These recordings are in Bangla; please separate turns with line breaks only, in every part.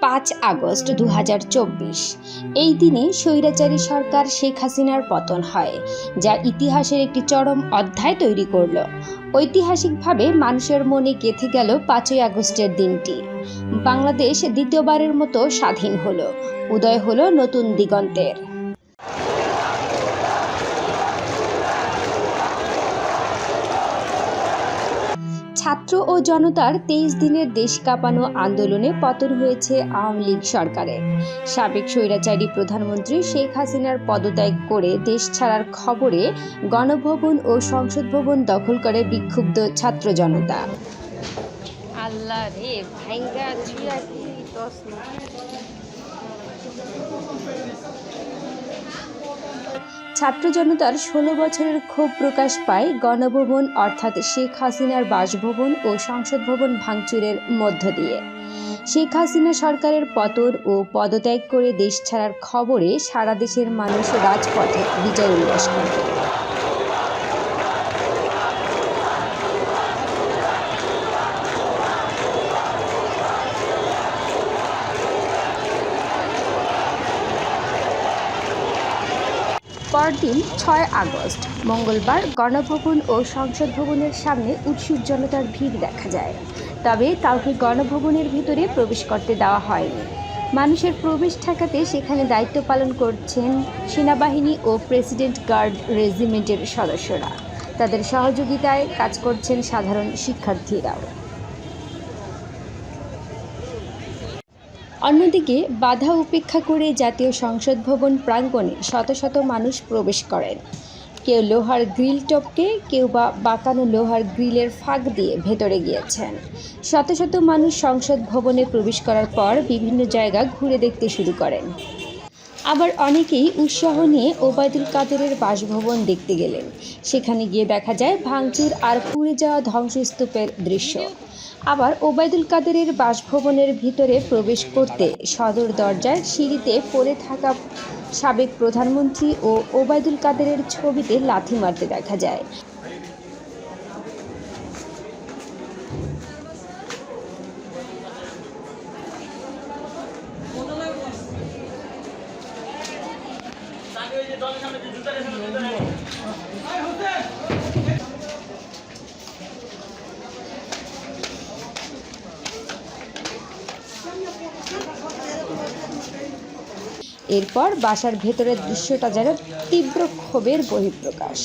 5 আগস্ট 2024 এই দিনে স্বৈরাচারী সরকার শেখ হাসিনার পতন হয়, যা ইতিহাসের একটি চরম অধ্যায় তৈরি করল। ঐতিহাসিকভাবে মানুষের মনে গেঁথে গেল 5 আগস্টের দিনটি। বাংলাদেশ দ্বিতীয়বারের মতো স্বাধীন হলো, উদয় হলো নতুন দিগন্তের। ছাত্র ও জনতার 23 দিনের দেশ কাঁপানো আন্দোলনে পতন হয়েছে আওয়ামী লীগ সরকারের। সাবেক স্বৈরাচারী প্রধানমন্ত্রী শেখ হাসিনার পদত্যাগ করে দেশ ছাড়ার খবরে গণভবন ও সংসদ ভবন দখল করে বিক্ষুব্ধ ছাত্র জনতা। আল্লাহ রে ভাইঙ্গা ছুঁয়া কি ছাত্র জনতার 16 বছরের ক্ষোভ প্রকাশ পায় গণভবন অর্থাৎ শেখ হাসিনার বাসভবন ও সংসদ ভবন ভাঙচুরের মধ্য দিয়ে। শেখ হাসিনা সরকারের পতন ও পদত্যাগ করে দেশ ছাড়ার খবরে সারা দেশের মানুষ রাজপথে বিজয় উল্লাস করে। পরদিন 6 আগস্ট মঙ্গলবার গণভবন ও সংসদ ভবনের সামনে উৎসুক জনতার ভিড় দেখা যায়, তবে কাউকে গণভবনের ভিতরে প্রবেশ করতে দেওয়া হয়নি। মানুষের প্রবেশ ঠেকাতে সেখানে দায়িত্ব পালন করছেন সেনাবাহিনী ও প্রেসিডেন্ট গার্ড রেজিমেন্টের সদস্যরা। তাদের সহযোগিতায় কাজ করছেন সাধারণ শিক্ষার্থীরাও। অন্যদিকে বাধা উপেক্ষা করে জাতীয় সংসদ ভবন প্রাঙ্গণে শত শত মানুষ প্রবেশ করেন। কেউ লোহার গ্রিল টপকে, কেউ বা বাঁকানো লোহার গ্রিলের ফাঁক দিয়ে ভেতরে গিয়েছেন। শত শত মানুষ সংসদ ভবনে প্রবেশ করার পর বিভিন্ন জায়গা ঘুরে দেখতে শুরু করেন। আবার অনেকেই উৎসাহ নিয়ে ওবায়দুল কাদেরের বাসভবন দেখতে গেলেন। সেখানে গিয়ে দেখা যায় ভাঙচুর আর পুড়ে যাওয়া ধ্বংসস্তূপের দৃশ্য। আবার ওবায়দুল কাদেরের বাসভবনের ভিতরে প্রবেশ করতে সদর দরজার সিঁড়িতে পড়ে থাকা সাবেক প্রধানমন্ত্রী ও ওবায়দুল কাদেরের ছবিতে লাথি মারতে দেখা যায়। এরপর বাসার ভেতরের দৃশ্যটা যেন তীব্র ক্ষোভের বহিঃপ্রকাশ।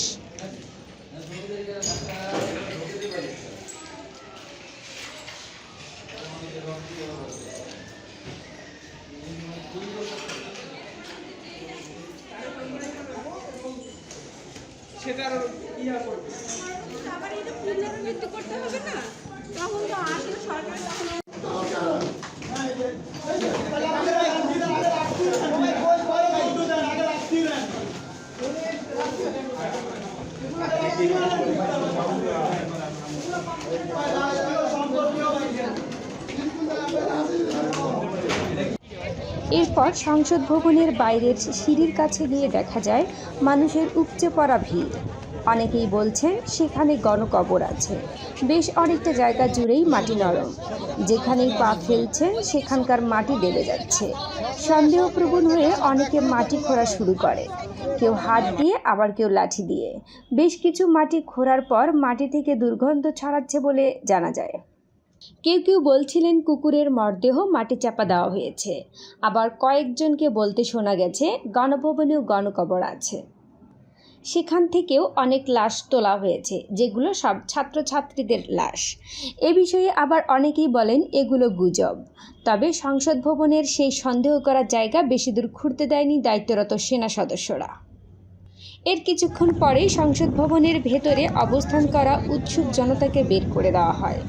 এরপর সংসদ ভবনের বাইরের সিঁড়ির কাছে গিয়ে দেখা যায় মানুষের উপচে পড়া ভিড়। অনেকেই বলছেন সেখানে গণকবর আছে। বেশ অনেকটা জায়গা জুড়েই মাটি নরম, যেখানেই পা ফেলছেন সেখানকার মাটি দেবে যাচ্ছে। সন্দেহপ্রবণ হয়ে অনেকে মাটি খোঁড়া শুরু করে, কেউ হাত দিয়ে, আবার কেউ লাঠি দিয়ে। বেশ কিছু মাটি খোঁড়ার পর মাটি থেকে দুর্গন্ধ ছড়াচ্ছে বলে জানা যায়। কেউ কেউ বলছিলেন কুকুরের মরদেহ মাটি চাপা দেওয়া হয়েছে। আবার কয়েকজনকে বলতে শোনা গেছে গণভবনেও গণকবর আছে। সেখান থেকেও অনেক লাশ তোলা হয়েছে, যেগুলো সব ছাত্রছাত্রীদের লাশ। এ বিষয়ে আবার অনেকেই বলেন এগুলো গুজব। তবে সংসদ ভবনের সেই সন্দেহ করা জায়গা বেশি দূর ঘুরতে দেয়নি দায়িত্বরত সেনা সদস্যরা। এর কিছুক্ষণ পরেই সংসদ ভবনের ভেতরে অবস্থান করা উৎসুক জনতাকে বের করে দেওয়া হয়।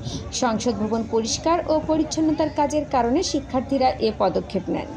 সংসদ ভবন পরিষ্কার ও পরিচ্ছন্নতার কাজের কারণে শিক্ষার্থীরা এ পদক্ষেপ নেন।